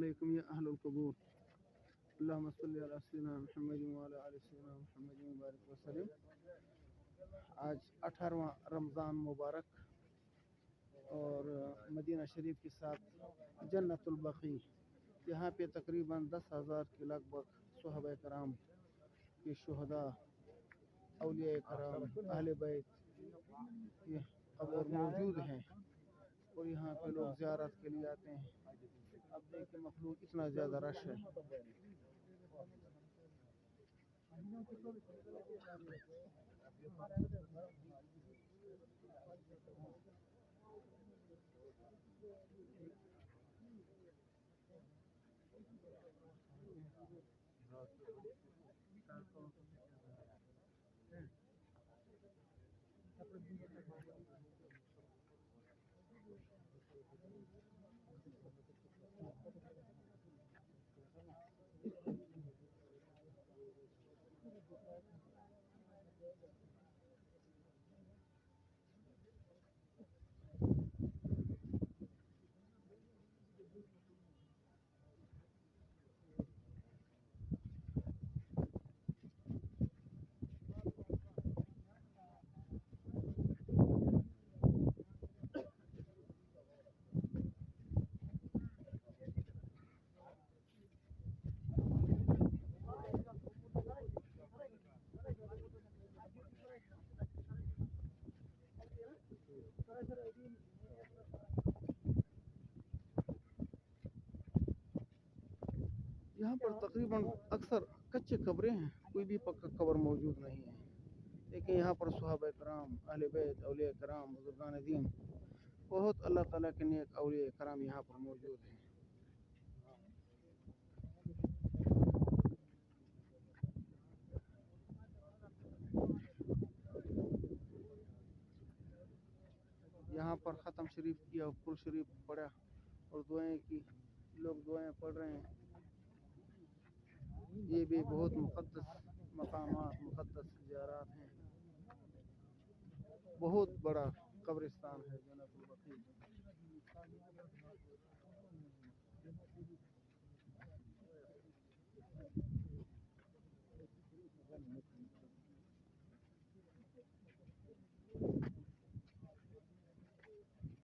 अलैकुम या अहलुल कबूर। अल्लाहुम्मा सल्लि अला सय्यिदिना मुहम्मद व अला आलि सय्यिदिना मुहम्मद मुबारक वसल्लम। आज 18वां रमज़ान मुबारक और मदीना शरीफ के साथ जन्नतुल बक़ी, यहाँ पे तकरीबन 10,000 के लगभग सहाबा कराम के शुहदा, औलिया कराम, अहले बैत के कब्र मौजूद हैं और यहाँ पे लोग ज़ियारत के लिए आते हैं। अब देखिए मखलूक इतना ज़्यादा रश है। यहाँ पर तकरीबन अक्सर कच्चे कब्रें हैं, कोई भी पक्का कब्र मौजूद नहीं है। लेकिन यहाँ पर सहाबा कराम, अहले बैत, औलिया कराम, बुजुर्गान दीन, बहुत अल्लाह ताला के नेक औलिया कराम यहाँ पर मौजूद हैं। यहाँ पर ख़त्म शरीफ किया, कुल शरीफ पढ़ा और दुआएं की, लोग दुआएं पढ़ रहे हैं। ये भी बहुत मुक़द्दस मकामात, मुक़द्दस ज़ियारत हैं। बहुत बड़ा कब्रिस्तान है जन्नतुल बक़ी।